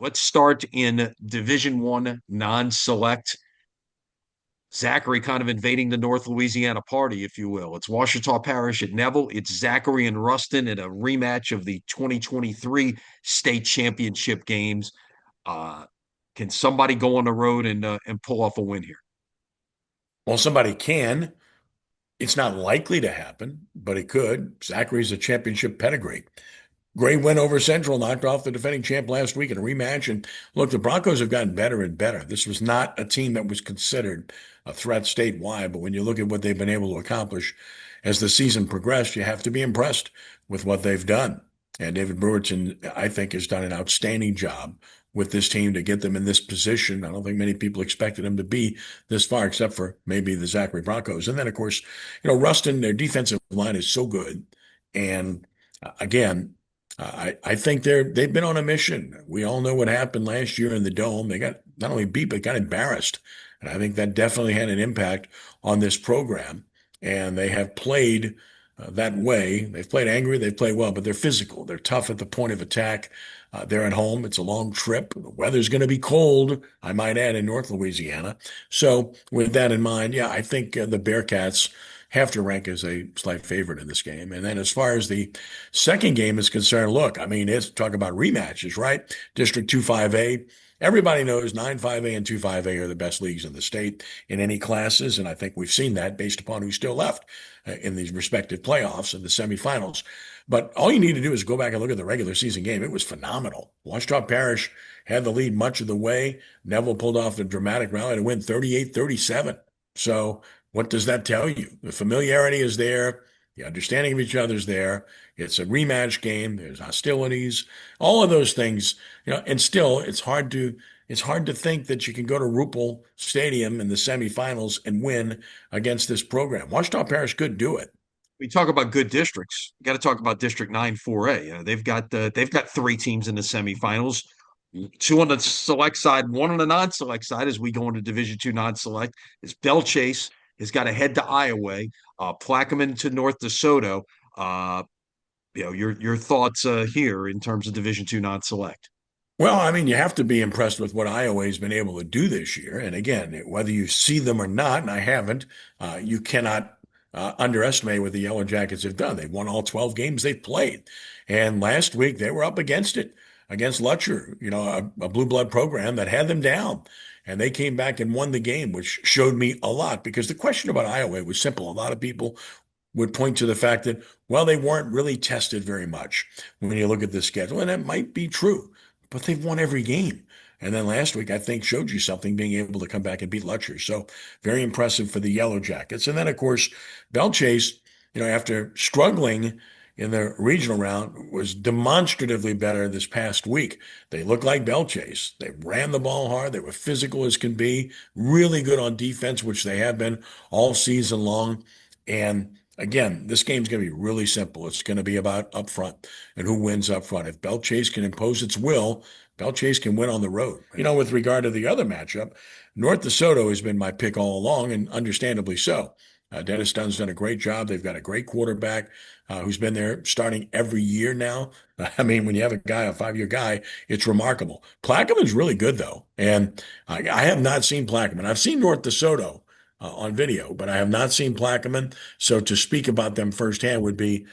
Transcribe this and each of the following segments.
Let's start in Division One non-select. Zachary kind of invading the North Louisiana party, if you will. It's Ouachita Parish at Neville. It's Zachary and Ruston in a rematch of the 2023 state championship games. Uh, can somebody go on the road and pull off a win here? Well, somebody can. It's not likely to happen, but it could. Zachary's a championship pedigree. Great win over Central, knocked off the defending champ last week in a rematch. And look, the Broncos have gotten better and better. This was not a team that was considered a threat statewide, but when you look at what they've been able to accomplish as the season progressed, you have to be impressed with what they've done. And David Brewerton, I think, has done an outstanding job with this team to get them in this position. I don't think many people expected them to be this far, except for maybe the Zachary Broncos. And then, of course, Ruston, their defensive line is so good. And again, I think they've been on a mission. We all know what happened last year in the Dome. They got not only beat, but got embarrassed. And I think that definitely had an impact on this program. And they have played that way. They've played angry, they've played well, but they're physical. They're tough at the point of attack. They're at home. It's a long trip. The weather's going to be cold, I might add, in North Louisiana. So, with that in mind, yeah, I think the Bearcats have to rank as a slight favorite in this game. And then as far as the second game is concerned, look, I mean, it's talk about rematches, right? District 2-5A. Everybody knows 9-5A and 2-5A are the best leagues in the state in any classes. And I think we've seen that based upon who's still left in these respective playoffs and the semifinals. But all you need to do is go back and look at the regular season game. It was phenomenal. Ouachita Parish had the lead much of the way. Neville pulled off a dramatic rally to win 38-37. So what does that tell you? The familiarity is there. The understanding of each other is there. It's a rematch game. There's hostilities, all of those things, and still it's hard to think that you can go to Rupel Stadium in the semifinals and win against this program. Ouachita Parish could do it. We talk about good districts. You got to talk about District 9 4A. They've got three teams in the semifinals, two on the select side, one on the non-select side as we go into Division Two non-select. Is Bell Chase has got to head to Iowa, Plaquemine to North DeSoto. Uh, your thoughts here in terms of Division Two non-select. Well, I mean, you have to be impressed with what Iowa's been able to do this year. And again, whether you see them or not, and I haven't, you cannot underestimate what the Yellow Jackets have done. They've won all 12 games they've played. And last week they were up against it, against Lutcher, a blue blood program that had them down. And they came back and won the game, which showed me a lot because the question about Iowa was simple. A lot of people would point to the fact that, well, they weren't really tested very much when you look at the schedule. And that might be true, but they've won every game. And then last week, I think, showed you something, being able to come back and beat Lutcher. So very impressive for the Yellow Jackets. And then, of course, Bell Chase, after struggling in the regional round, was demonstratively better this past week. They look like Bell Chase. They ran the ball hard. They were physical as can be, really good on defense, which they have been all season long. And again, this game's going to be really simple. It's going to be about up front and who wins up front. If Bell Chase can impose its will, Bell Chase can win on the road. With regard to the other matchup, North DeSoto has been my pick all along, and understandably so. Dennis Dunn's done a great job. They've got a great quarterback who's been there starting every year now. I mean, when you have a 5-year guy, it's remarkable. Plaquemines really good, though. And I have not seen Plaquemine. I've seen North DeSoto on video, but I have not seen Plaquemine. So to speak about them firsthand would be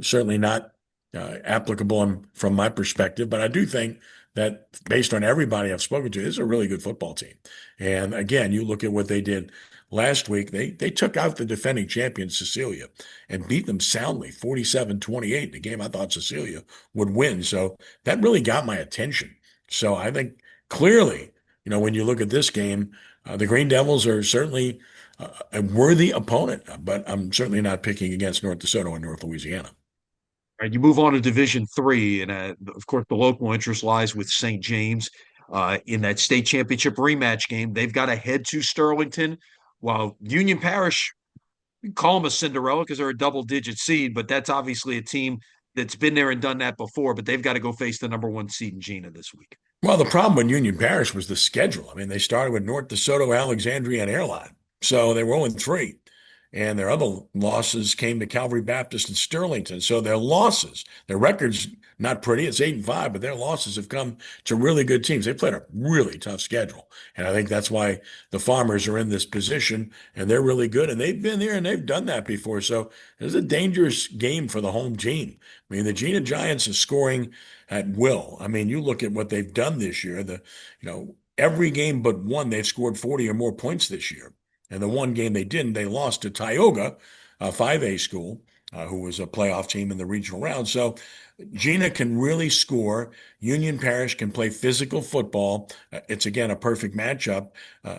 certainly not applicable from my perspective. But I do think that based on everybody I've spoken to, it's a really good football team. And again, you look at what they did last week. They took out the defending champion, Cecilia, and beat them soundly, 47-28, the game I thought Cecilia would win. So that really got my attention. So I think clearly, when you look at this game, the Green Devils are certainly a worthy opponent, but I'm certainly not picking against North DeSoto and North Louisiana. All right, you move on to Division Three, and of course, the local interest lies with St. James in that state championship rematch game. They've got to head to Sterlington, while Union Parish, we call them a Cinderella because they're a double-digit seed, but that's obviously a team that's been there and done that before. But they've got to go face the number one seed in Gina this week. Well, the problem with Union Parish was the schedule. I mean, they started with North DeSoto, Alexandria, and Airline. So they were 0-3. and their other losses came to Calvary Baptist and Sterlington. So their losses, their record's not pretty. It's 8-5, but their losses have come to really good teams. They played a really tough schedule. And I think that's why the Farmers are in this position, and they're really good. And they've been there and they've done that before. So it's a dangerous game for the home team. I mean, the Gina Giants is scoring at will. I mean, you look at what they've done this year. Every game but one, they've scored 40 or more points this year. And the one game they didn't, they lost to Tioga, a 5A school, who was a playoff team in the regional round. So Gina can really score. Union Parish can play physical football. It's again a perfect matchup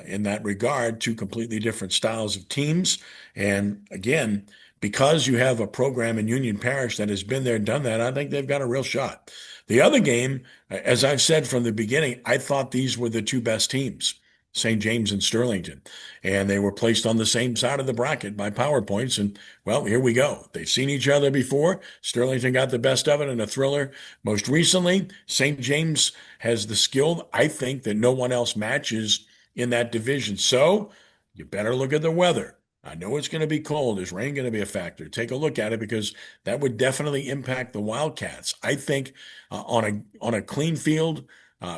in that regard. Two completely different styles of teams, and again, because you have a program in Union Parish that has been there, done that, I think they've got a real shot. The other game, as I've said from the beginning, I thought these were the two best teams. St. James and Sterlington. And they were placed on the same side of the bracket by PowerPoints. And well, here we go. They've seen each other before. Sterlington got the best of it in a thriller. Most recently, St. James has the skill, I think, that no one else matches in that division. So you better look at the weather. I know it's going to be cold. Is rain going to be a factor? Take a look at it because that would definitely impact the Wildcats. I think on a clean field,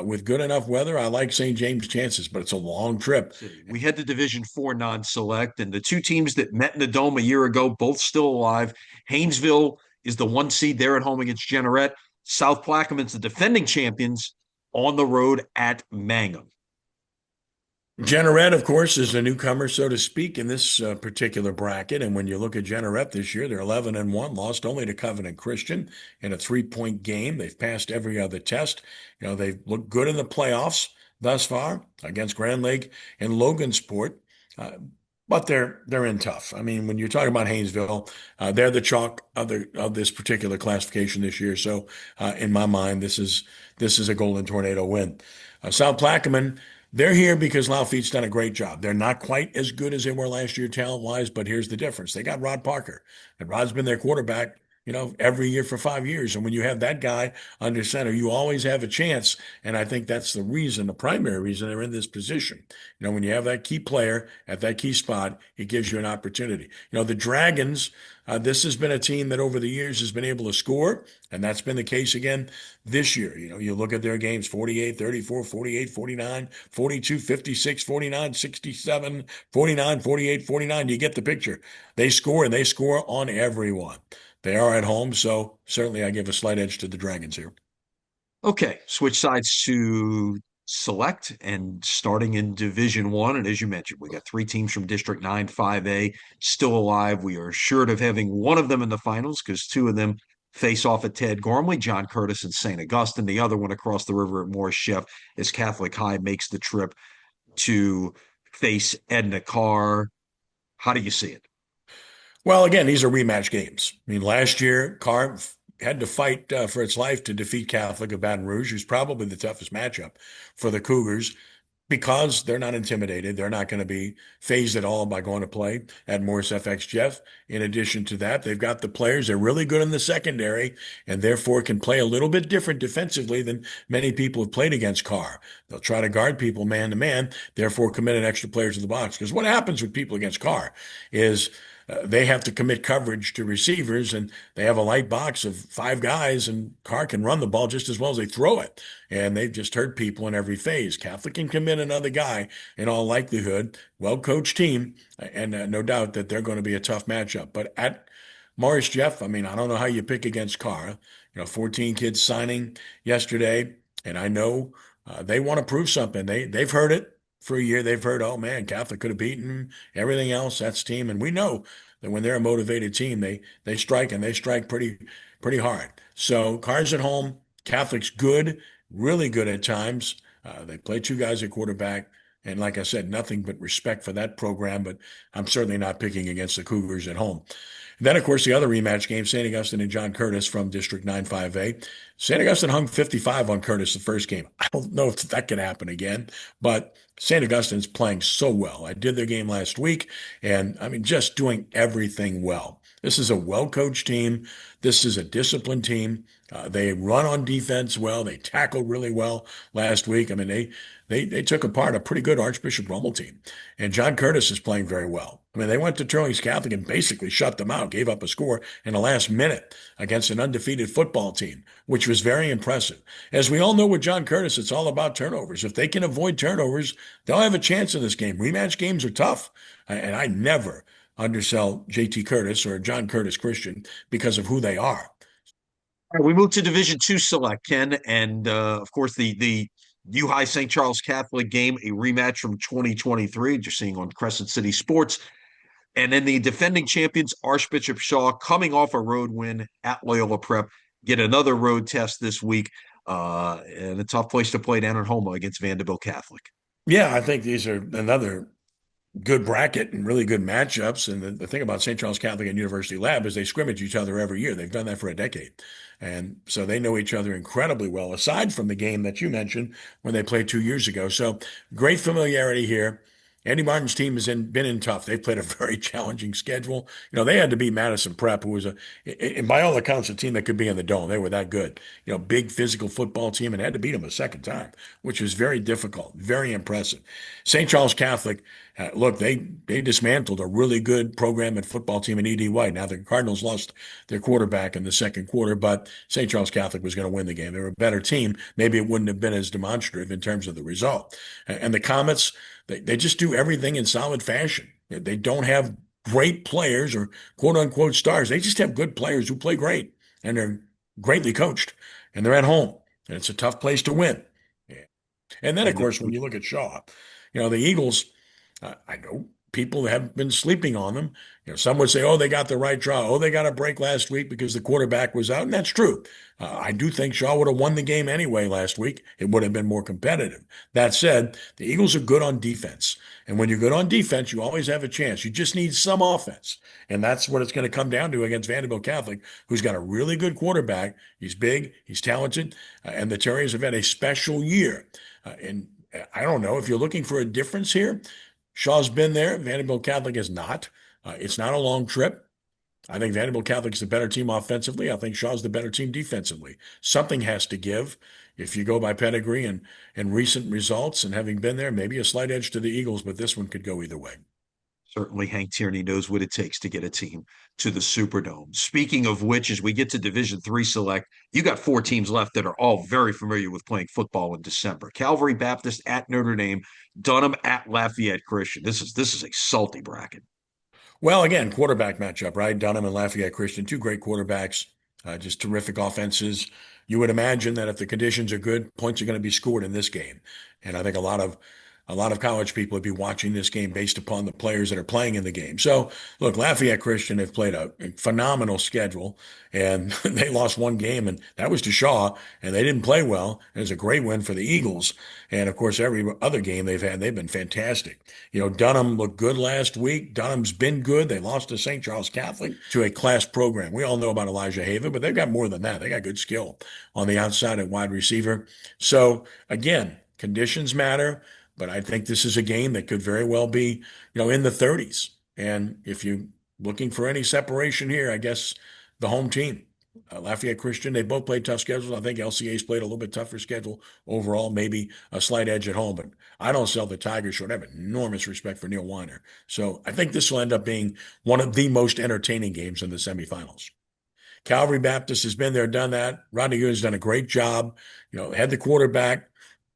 with good enough weather, I like St. James' chances, but it's a long trip. We head to Division 4 non-select, and the two teams that met in the Dome a year ago, both still alive. Haynesville is the 1 seed. They're at home against Jeanerette. South Plaquemines, the defending champions, on the road at Mangum. Jeanerette, of course, is a newcomer, so to speak, in this particular bracket. And when you look at Jeanerette this year, they're 11-1, lost only to Covenant Christian in a 3-point game. They've passed every other test. They've looked good in the playoffs thus far against Grand Lake and Logansport. But they're in tough. I mean, when you're talking about Haynesville, they're the chalk of this particular classification this year. So, in my mind, this is a Golden Tornado win. South Plaquemine, they're here because Lafitte's done a great job. They're not quite as good as they were last year talent-wise, but here's the difference. They got Rod Parker, and Rod's been their quarterback, every year for 5 years. And when you have that guy under center, you always have a chance. And I think that's the primary reason they're in this position. When you have that key player at that key spot, it gives you an opportunity. The Dragons, this has been a team that over the years has been able to score, and that's been the case again this year. You look at their games 48, 34, 48, 49, 42, 56, 49, 67, 49, 48, 49. You get the picture. They score, and they score on everyone. They are at home, so certainly I give a slight edge to the Dragons here. Okay, switch sides to select and starting in Division 1. And as you mentioned, we got three teams from District 9 5A still alive. We are assured of having one of them in the finals because two of them face off at Ted Gormley, John Curtis and St. Augustine. The other one across the river at Morris Chef as Catholic High makes the trip to face Edna Carr. How do you see it? Well, again, these are rematch games. I mean, last year, Carr had to fight for its life to defeat Catholic of Baton Rouge, who's probably the toughest matchup for the Cougars because they're not intimidated. They're not going to be phased at all by going to play at Morris FX Jeff. In addition to that, they've got the players. They're really good in the secondary and therefore can play a little bit different defensively than many people have played against Carr. They'll try to guard people man to man, therefore commit an extra player to the box. Because what happens with people against Carr is they have to commit coverage to receivers, and they have a light box of 5 guys, and Carr can run the ball just as well as they throw it. And they've just hurt people in every phase. Catholic can commit another guy in all likelihood. Well-coached team, and no doubt that they're going to be a tough matchup. But at Morris Jeff, I mean, I don't know how you pick against Carr. 14 kids signing yesterday, and I know they want to prove something. They've heard it for a year. They've heard, oh man, Catholic could have beaten them. Everything else, that's team. And we know that when they're a motivated team, they strike and they strike pretty hard. So Carr's at home. Catholic's good, really good at times. They play 2 guys at quarterback. And like I said, nothing but respect for that program, but I'm certainly not picking against the Cougars at home. Then, of course, the other rematch game, St. Augustine and John Curtis from District 9 5A. St. Augustine hung 55 on Curtis the first game. I don't know if that can happen again, but St. Augustine's playing so well. I did their game last week, and I mean, just doing everything well. This is a well-coached team. This is a disciplined team, They run on defense well. They tackled really well last week. I mean, they took apart a pretty good Archbishop Rummel team, and John Curtis is playing very well. I mean, they went to Turling's Catholic and basically shut them out, gave up a score in the last minute against an undefeated football team, which was very impressive. As we all know with John Curtis, it's all about turnovers. If they can avoid turnovers, they'll have a chance in this game. Rematch games are tough, and I never undersell JT Curtis or John Curtis Christian because of who they are. All right, we move to Division Two Select, Ken, and of course the U High St. Charles Catholic game, a rematch from 2023, you're seeing on Crescent City Sports, and then the defending champions Archbishop Shaw coming off a road win at Loyola Prep, get another road test this week, and a tough place to play down at home against Vanderbilt Catholic. Yeah, I think these are another good bracket and really good matchups. And the thing about St. Charles Catholic and University Lab is they scrimmage each other every year. They've done that for a decade. And so they know each other incredibly well, aside from the game that you mentioned when they played 2 years ago. So great familiarity here. Andy Martin's team has been in tough. They've played a very challenging schedule. They had to beat Madison Prep, who was and by all accounts, a team that could be in the dome. They were that good. Big physical football team, and had to beat them a second time, which was very difficult, very impressive. St. Charles Catholic, look, they dismantled a really good program and football team in E.D. White. Now the Cardinals lost their quarterback in the second quarter, but St. Charles Catholic was going to win the game. They were a better team. Maybe it wouldn't have been as demonstrative in terms of the result. And the Comets, they just do everything in solid fashion. They don't have great players or quote unquote stars. They just have good players who play great, and they're greatly coached, and they're at home. And it's a tough place to win. And then, of And course, when you look at Shaw, the Eagles, I know people have been sleeping on them. Some would say, oh, they got the right draw. Oh, they got a break last week because the quarterback was out. And that's true. I do think Shaw would have won the game anyway last week. It would have been more competitive. That said, the Eagles are good on defense. And when you're good on defense, you always have a chance. You just need some offense. And that's what it's going to come down to against Vanderbilt Catholic, who's got a really good quarterback. He's big, he's talented, and the Terriers have had a special year. And I don't know if you're looking for a difference here. Shaw's been there. Vanderbilt Catholic is not. It's not a long trip. I think Vanderbilt Catholic's the better team offensively. I think Shaw's the better team defensively. Something has to give. If you go by pedigree and recent results and having been there, maybe a slight edge to the Eagles, but this one could go either way. certainly Hank Tierney knows what it takes to get a team to the Superdome. Speaking of which, as we get to Division Three Select, you got four teams left that are all very familiar with playing football in December. Calvary Baptist at Notre Dame, Dunham at Lafayette Christian. This is a salty bracket. Well, again, quarterback matchup, right? Dunham and Lafayette Christian, two great quarterbacks, just terrific offenses. You would imagine that if the conditions are good, points are going to be scored in this game. And I think a lot of college people would be watching this game based upon the players that are playing in the game. So, look, Lafayette Christian have played a phenomenal schedule, and they lost one game, and that was to Shaw, and they didn't play well. It was a great win for the Eagles. And of course, every other game they've had, they've been fantastic. Dunham looked good last week. Dunham's been good. They lost to St. Charles Catholic to a class program. We all know about Elijah Haven, but they've got more than that. They got good skill on the outside at wide receiver. So again, conditions matter, but I think this is a game that could very well be, in the 30s. And if you're looking for any separation here, I guess the home team. Lafayette Christian, they both played tough schedules. I think LCA's played a little bit tougher schedule overall, maybe a slight edge at home, but I don't sell the Tigers short. I have enormous respect for Neil Weiner. So I think this will end up being one of the most entertaining games in the semifinals. Calvary Baptist has been there, done that. Rodney Gooden's done a great job. Had the quarterback,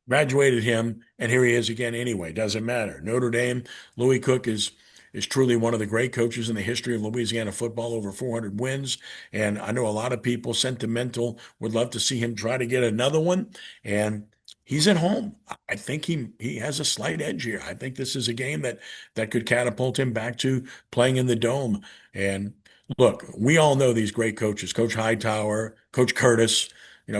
graduated him, and here he is again anyway. Doesn't matter. Notre Dame, Louis Cook is truly one of the great coaches in the history of Louisiana football, over 400 wins. And I know a lot of people, sentimental, would love to see him try to get another one. And he's at home. I think he has a slight edge here. I think this is a game that could catapult him back to playing in the dome. And look, we all know these great coaches, Coach Hightower, Coach Curtis,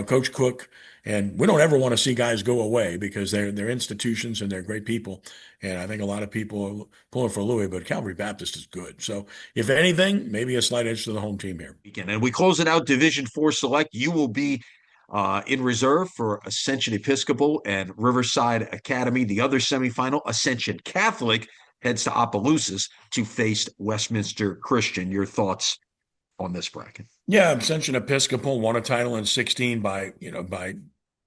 Coach Cook. And we don't ever want to see guys go away because they're institutions and they're great people. And I think a lot of people are pulling for Louis, but Calvary Baptist is good. So if anything, maybe a slight edge to the home team here. And we close it out Division Four Select. You will be in reserve for Ascension Episcopal and Riverside Academy. The other semifinal, Ascension Catholic, heads to Opelousas to face Westminster Christian. Your thoughts on this bracket? Yeah, Ascension Episcopal won a title in 16 by, by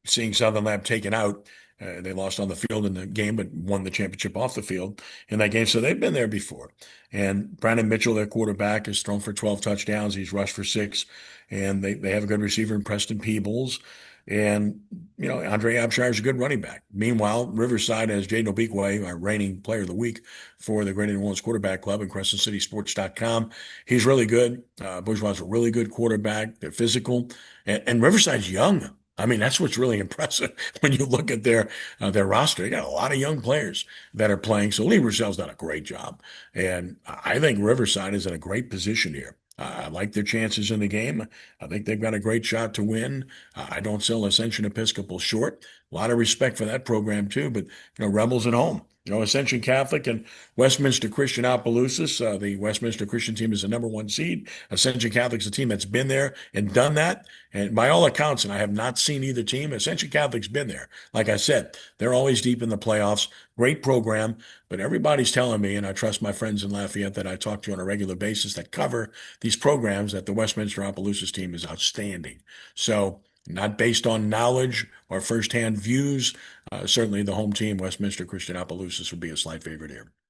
seeing Southern Lab taken out. They lost on the field in the game, but won the championship off the field in that game. So they've been there before. And Brandon Mitchell, their quarterback, has thrown for 12 touchdowns. He's rushed for six. And they have a good receiver in Preston Peebles. And, Andre Abshire is a good running back. Meanwhile, Riverside has Jaden Obikwe, our reigning player of the week for the Greater New Orleans Quarterback Club and CrescentCitySports.com. He's really good. Bourgeois a really good quarterback. They're physical, and Riverside's young. I mean, that's what's really impressive when you look at their roster. They got a lot of young players that are playing. So Lee Roussel's done a great job, and I think Riverside is in a great position here. I like their chances in the game. I think they've got a great shot to win. I don't sell Ascension Episcopal short. A lot of respect for that program too, but Rebels at home. Ascension Catholic and Westminster Christian Opelousas. The Westminster Christian team is the number one seed. Ascension Catholic's a team that's been there and done that. And by all accounts, and I have not seen either team, Ascension Catholic's been there. Like I said, they're always deep in the playoffs. Great program, but everybody's telling me, and I trust my friends in Lafayette that I talk to on a regular basis that cover these programs, that the Westminster Opelousas team is outstanding. So, not based on knowledge or firsthand views. Certainly, the home team, Westminster Christian Opelousas, would be a slight favorite here.